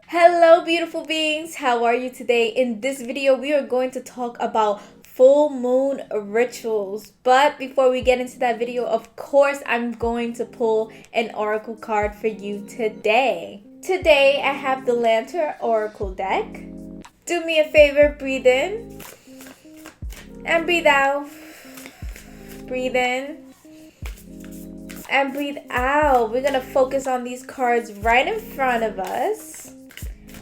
Hello, beautiful beings. How are you today? In this video, we are going to talk about full moon rituals. But before we get into that video, of course, I'm going to pull an oracle card for you today. Today, I have the Lantern Oracle deck. Do me a favor, breathe in and breathe out. Breathe in and breathe out. We're gonna focus on these cards right in front of us.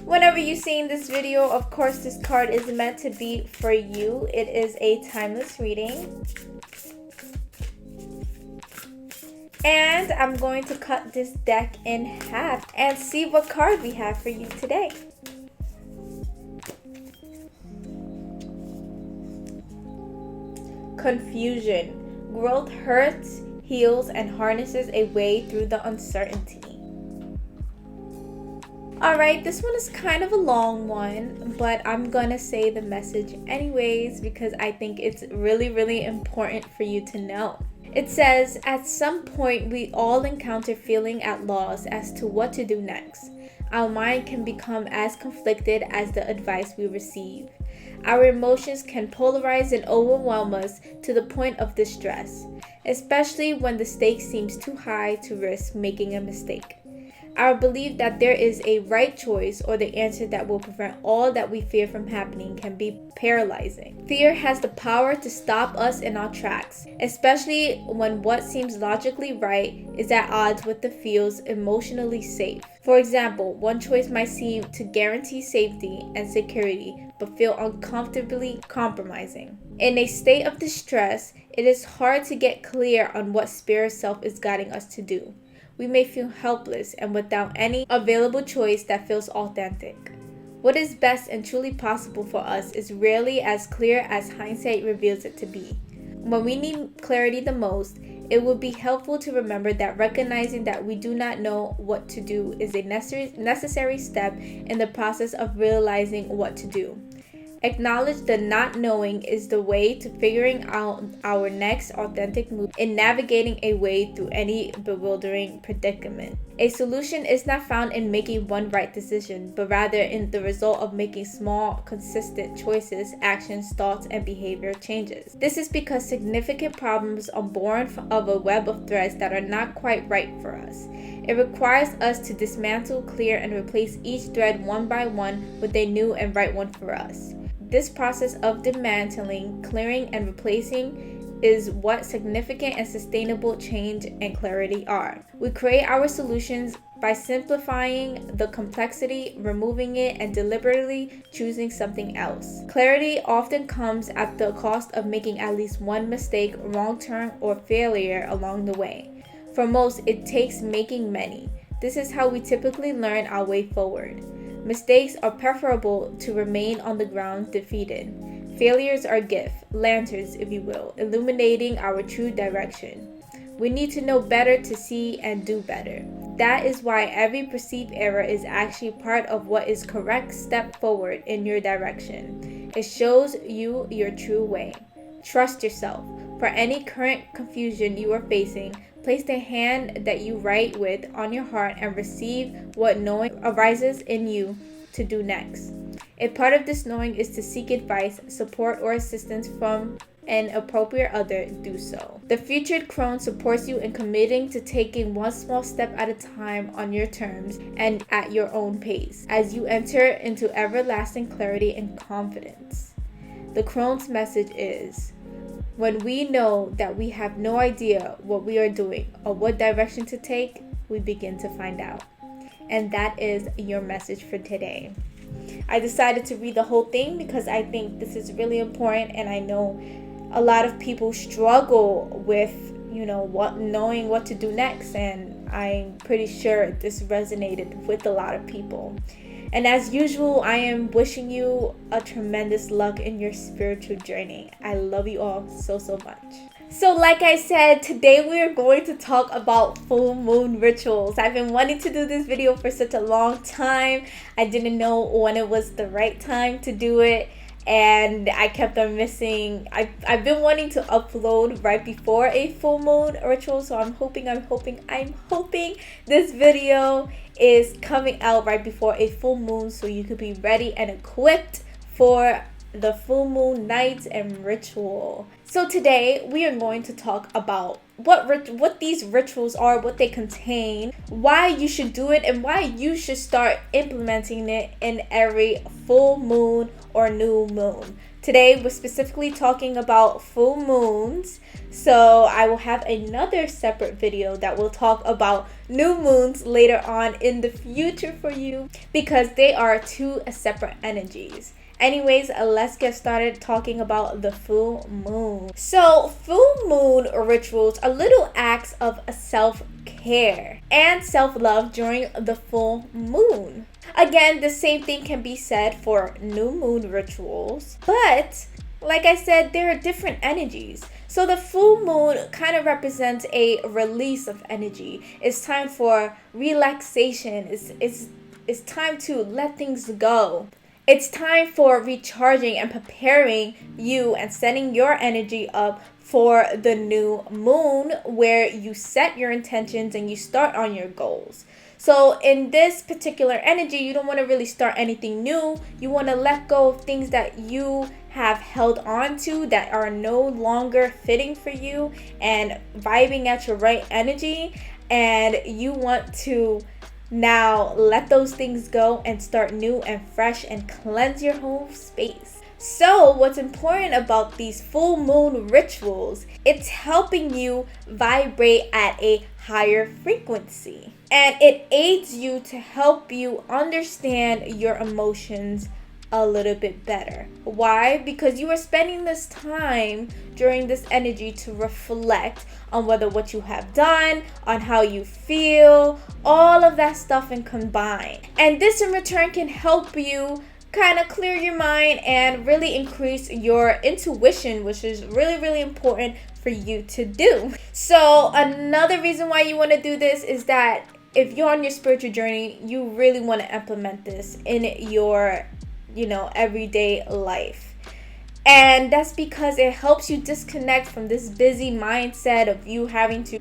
Whenever you're seeing this video, of course, this card is meant to be for you. It is a timeless reading. And I'm going to cut this deck in half and see what card we have for you today. Confusion. Growth hurts, heals, and harnesses a way through the uncertainty. Alright, this one is kind of a long one, but I'm gonna say the message anyways because I think it's really important for you to know. It says, at some point we all encounter feeling at loss as to what to do next. Our mind can become as conflicted as the advice we receive. Our emotions can polarize and overwhelm us to the point of distress, especially when the stakes seems too high to risk making a mistake. Our belief that there is a right choice or the answer that will prevent all that we fear from happening can be paralyzing. Fear has the power to stop us in our tracks, especially when what seems logically right is at odds with what feels emotionally safe. For example, one choice might seem to guarantee safety and security, but feel uncomfortably compromising. In a state of distress, it is hard to get clear on what spirit self is guiding us to do. We may feel helpless and without any available choice that feels authentic. What is best and truly possible for us is rarely as clear as hindsight reveals it to be. When we need clarity the most, it would be helpful to remember that recognizing that we do not know what to do is a necessary step in the process of realizing what to do. Acknowledge that not knowing is the way to figuring out our next authentic move in navigating a way through any bewildering predicament. A solution is not found in making one right decision, but rather in the result of making small, consistent choices, actions, thoughts, and behavior changes. This is because significant problems are born of a web of threads that are not quite right for us. It requires us to dismantle, clear, and replace each thread one by one with a new and right one for us. This process of dismantling, clearing, and replacing is what significant and sustainable change and clarity are. We create our solutions by simplifying the complexity, removing it, and deliberately choosing something else. Clarity often comes at the cost of making at least one mistake, wrong turn, or failure along the way. For most, it takes making many. This is how we typically learn our way forward. Mistakes are preferable to remain on the ground defeated. Failures are gifts, lanterns if you will, illuminating our true direction. We need to know better to see and do better. That is why every perceived error is actually part of what is correct step forward in your direction. It shows you your true way. Trust yourself. For any current confusion you are facing, place the hand that you write with on your heart and receive what knowing arises in you to do next. A part of this knowing is to seek advice, support, or assistance from an appropriate other. Do so. The featured crone supports you in committing to taking one small step at a time on your terms and at your own pace as you enter into everlasting clarity and confidence. The crone's message is, when we know that we have no idea what we are doing or what direction to take, we begin to find out. And that is your message for today. I decided to read the whole thing because I think this is really important, and I know a lot of people struggle with, knowing what to do next, and I'm pretty sure this resonated with a lot of people. And as usual, I am wishing you a tremendous luck in your spiritual journey. I love you all so much. So like I said, today we are going to talk about full moon rituals. I've been wanting to do this video for such a long time. I didn't know when it was the right time to do it. and I kept on missing. I've been wanting to upload right before a full moon ritual, so I'm hoping this video is coming out right before a full moon, so you could be ready and equipped for the full moon night and ritual. So today we are going to talk about what these rituals are, what they contain, why you should do it, and why you should start implementing it in every full moon or new moon. Today we're specifically talking about full moons, so I will have another separate video that will talk about new moons later on in the future for you, because they are two separate energies. Anyways, let's get started talking about the full moon. So, full moon rituals are little acts of self-care and self-love during the full moon. Again, the same thing can be said for new moon rituals, but like I said, there are different energies. So the full moon kind of represents a release of energy. It's time for relaxation. It's time to let things go. It's time for recharging and preparing you and setting your energy up for the new moon, where you set your intentions and you start on your goals. So in this particular energy, you don't want to really start anything new. You want to let go of things that you have held on to that are no longer fitting for you and vibing at your right energy. And you want to now let those things go and start new and fresh and cleanse your home space. So what's important about these full moon rituals, it's helping you vibrate at a higher frequency. And it aids you to help you understand your emotions a little bit better. Why? Because you are spending this time during this energy to reflect on whether what you have done, on how you feel, all of that stuff and combine. And this in return can help you kind of clear your mind and really increase your intuition, which is really, really important for you to do. So another reason why you want to do this is that if you're on your spiritual journey, you really want to implement this in your everyday life. And that's because it helps you disconnect from this busy mindset of you having to,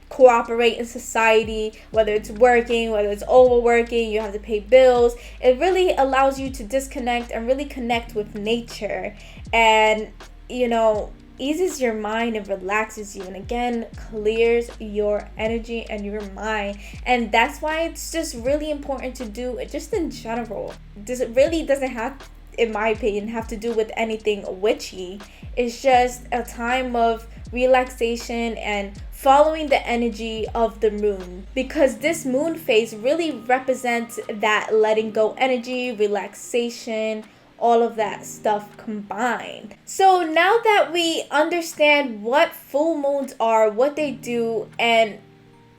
cooperate in society, whether it's working, whether it's overworking, you have to pay bills. It really allows you to disconnect and really connect with nature, and, eases your mind and relaxes you, and again clears your energy and your mind. And that's why it's just really important to do it just in general. It really doesn't have, in my opinion, have to do with anything witchy. It's just a time of relaxation and following the energy of the moon, because this moon phase really represents that letting go energy, relaxation, all of that stuff combined. So now that we understand what full moons are, what they do, and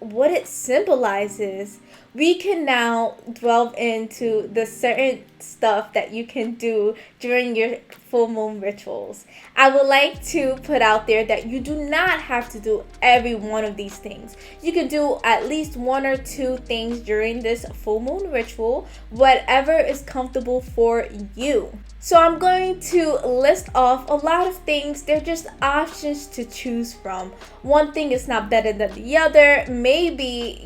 what it symbolizes, we can now delve into the certain stuff that you can do during your full moon rituals. I would like to put out there that you do not have to do every one of these things. You can do at least one or two things during this full moon ritual, whatever is comfortable for you. So I'm going to list off a lot of things. They're just options to choose from. One thing is not better than the other. Maybe,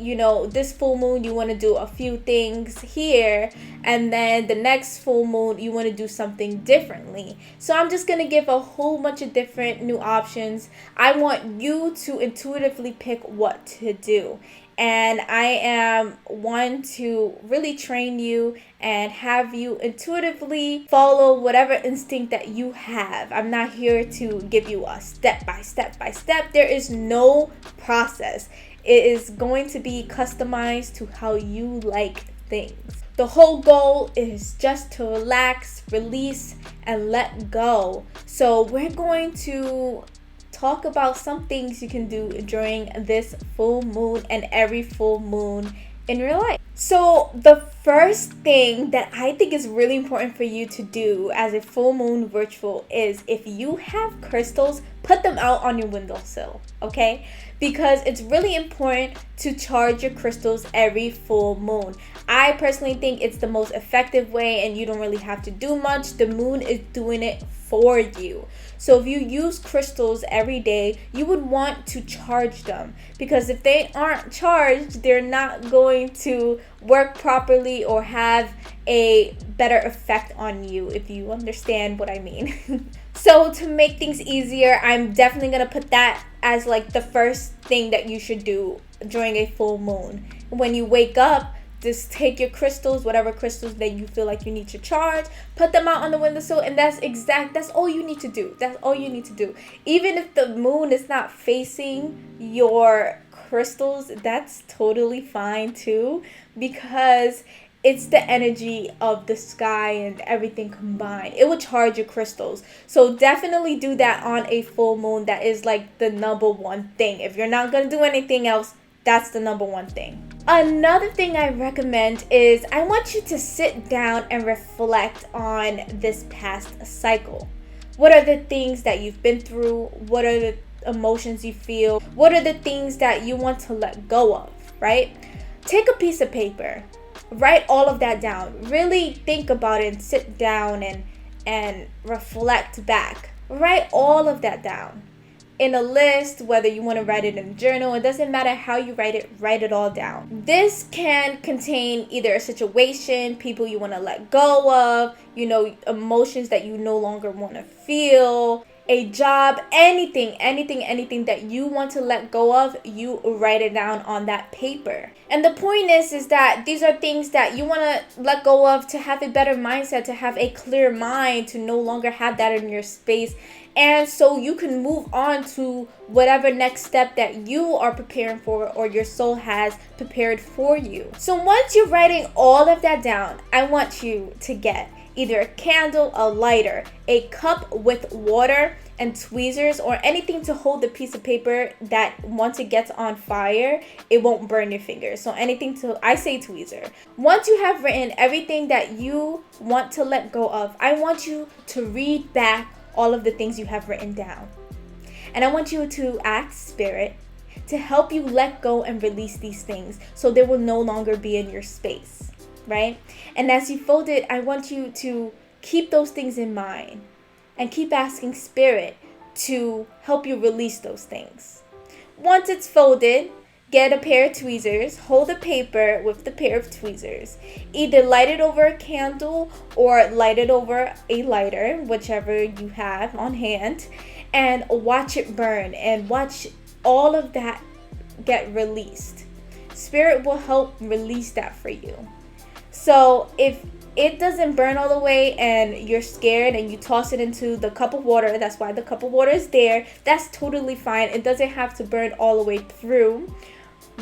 this full moon you want to do a few things here, and then the next full moon you want to do something differently. So I'm just going to give a whole bunch of different new options. I want you to intuitively pick what to do. And I am one to really train you and have you intuitively follow whatever instinct that you have. I'm not here to give you a step by step. There is no process. It is going to be customized to how you like things. The whole goal is just to relax, release, and let go. So we're going to talk about some things you can do during this full moon and every full moon in your life. So the first thing that I think is really important for you to do as a full moon ritual is, if you have crystals, put them out on your windowsill, okay? Because it's really important to charge your crystals every full moon. I personally think it's the most effective way, and you don't really have to do much. The moon is doing it for you. So if you use crystals every day, you would want to charge them, because if they aren't charged, they're not going to work properly or have a better effect on you, if you understand what I mean. So to make things easier, I'm definitely going to put that as like the first thing that you should do during a full moon. When you wake up, just take your crystals, whatever crystals that you feel like you need to charge, put them out on the windowsill, and that's all you need to do. That's all you need to do. Even if the moon is not facing your crystals, that's totally fine too, because it's the energy of the sky and everything combined. It will charge your crystals. So definitely do that on a full moon. That is like the number one thing. If you're not going to do anything else, that's the number one thing. Another thing I recommend is I want you to sit down and reflect on this past cycle. What are the things that you've been through? What are the emotions you feel? What are the things that you want to let go of, right? Take a piece of paper. Write all of that down. Really think about it and sit down and reflect back. Write all of that down in a list, whether you want to write it in a journal. It doesn't matter how you write it all down. This can contain either a situation, people you want to let go of, emotions that you no longer want to feel, a job, anything that you want to let go of, you write it down on that paper. And the point is that these are things that you want to let go of to have a better mindset, to have a clear mind, to no longer have that in your space. And so you can move on to whatever next step that you are preparing for or your soul has prepared for you. So once you're writing all of that down, I want you to get either a candle, a lighter, a cup with water and tweezers, or anything to hold the piece of paper that once it gets on fire, it won't burn your fingers. So I say tweezer. Once you have written everything that you want to let go of, I want you to read back all of the things you have written down. And I want you to ask Spirit to help you let go and release these things so they will no longer be in your space, right? And as you fold it, I want you to keep those things in mind and keep asking Spirit to help you release those things. Once it's folded, get a pair of tweezers, hold the paper with the pair of tweezers. Either light it over a candle or light it over a lighter, whichever you have on hand, and watch it burn and watch all of that get released. Spirit will help release that for you. So if it doesn't burn all the way and you're scared and you toss it into the cup of water, that's why the cup of water is there, that's totally fine. It doesn't have to burn all the way through.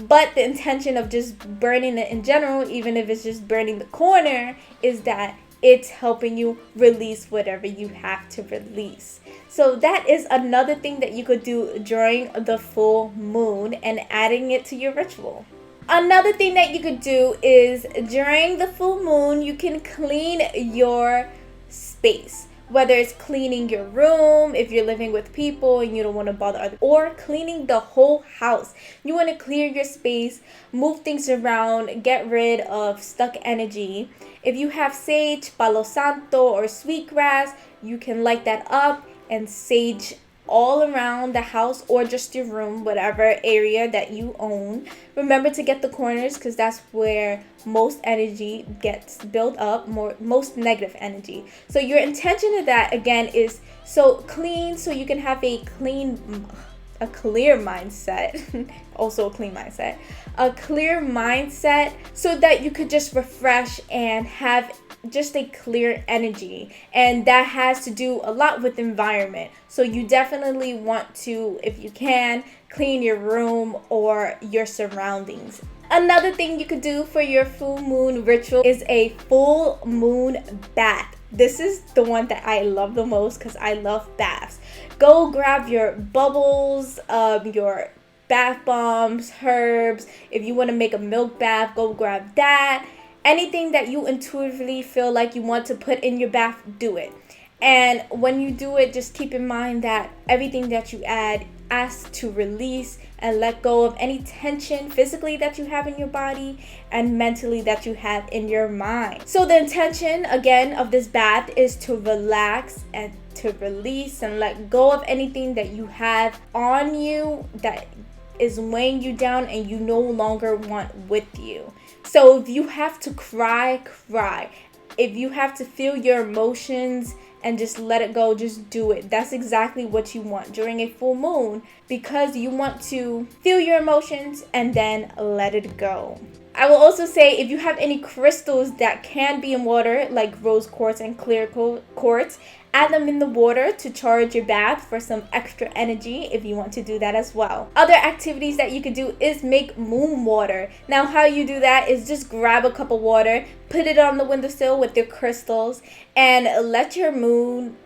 But the intention of just burning it in general, even if it's just burning the corner, is that it's helping you release whatever you have to release. So that is another thing that you could do during the full moon and adding it to your ritual. Another thing that you could do is during the full moon, you can clean your space. Whether it's cleaning your room, if you're living with people and you don't want to bother others, or cleaning the whole house. You want to clear your space, move things around, get rid of stuck energy. If you have sage, palo santo, or sweetgrass, you can light that up and sage all around the house or just your room, whatever area that you own. Remember to get the corners, because that's where most energy gets built up, most negative energy. So your intention of that again is so clean, so you can have a clear mindset. Also a clean mindset, a clear mindset, so that you could just refresh and have just a clear energy. And that has to do a lot with environment. So you definitely want to, if you can, clean your room or your surroundings. Another thing you could do for your full moon ritual is a full moon bath. This is the one that I love the most because I love baths. Go grab your bubbles, your bath bombs, herbs. If you want to make a milk bath, go grab that. Anything that you intuitively feel like you want to put in your bath, do it. And when you do it, just keep in mind that everything that you add asks to release and let go of any tension physically that you have in your body and mentally that you have in your mind. So the intention again of this bath is to relax and to release and let go of anything that you have on you that is weighing you down and you no longer want with you. So if you have to cry, cry. If you have to feel your emotions and just let it go, just do it. That's exactly what you want during a full moon, because you want to feel your emotions and then let it go. I will also say, if you have any crystals that can be in water, like rose quartz and clear quartz, add them in the water to charge your bath for some extra energy if you want to do that as well. Other activities that you could do is make moon water. Now, how you do that is just grab a cup of water, put it on the windowsill with your crystals, and let the moon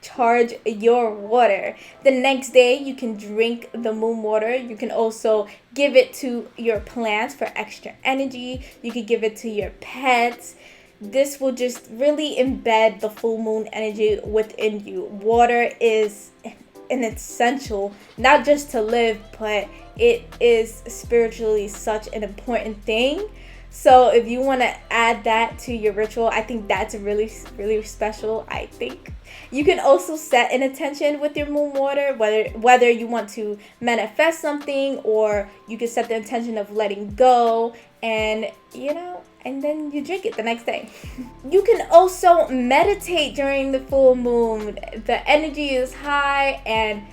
charge your water. The next day, you can drink the moon water. You can also give it to your plants for extra energy. You could give it to your pets. This will just really embed the full moon energy within you. Water is an essential, not just to live, but it is spiritually such an important thing. So if you want to add that to your ritual, I think that's really, really special. I think you can also set an intention with your moon water, whether you want to manifest something, or you can set the intention of letting go, and and then you drink it the next day. You can also meditate during the full moon. The energy is high and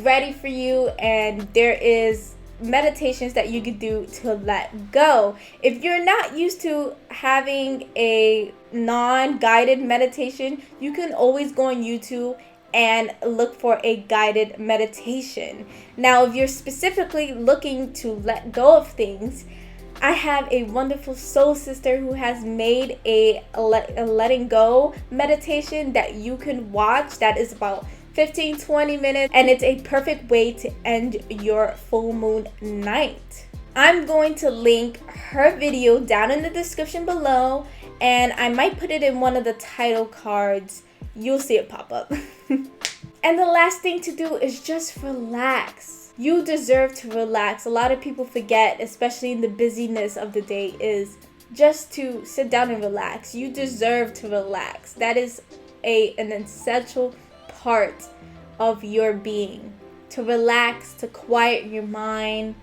ready for you, and there is meditations that you can do to let go. If you're not used to having a non-guided meditation, you can always go on YouTube and look for a guided meditation. Now, if you're specifically looking to let go of things, I have a wonderful soul sister who has made a letting go meditation that you can watch that is about 15-20 minutes, and it's a perfect way to end your full moon night. I'm going to link her video down in the description below, and I might put it in one of the title cards. You'll see it pop up. And the last thing to do is just relax. You deserve to relax. A lot of people forget, especially in the busyness of the day, is just to sit down and relax. You deserve to relax. That is an essential part of your being. To relax, to quiet your mind,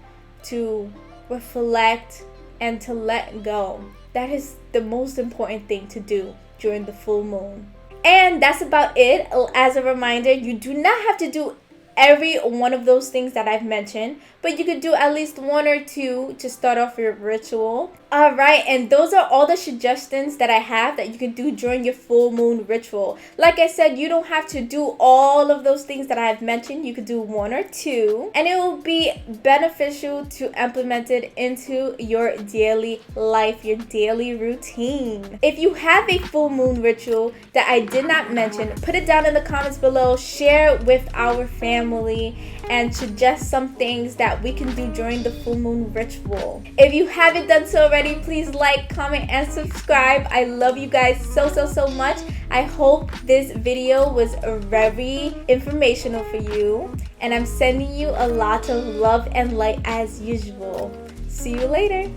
to reflect, and to let go. That is the most important thing to do during the full moon. And that's about it. As a reminder, you do not have to do every one of those things that I've mentioned, but you could do at least one or two to start off your ritual. Alright, and those are all the suggestions that I have that you can do during your full moon ritual. Like I said, you don't have to do all of those things that I've mentioned. You could do one or two, and it will be beneficial to implement it into your daily life, your daily routine. If you have a full moon ritual that I did not mention, put it down in the comments below, share it with our family, and suggest some things that we can do during the full moon ritual. If you haven't done so already, please like, comment, and subscribe. I love you guys so much. I hope this video was very informational for you, and I'm sending you a lot of love and light as usual. See you later.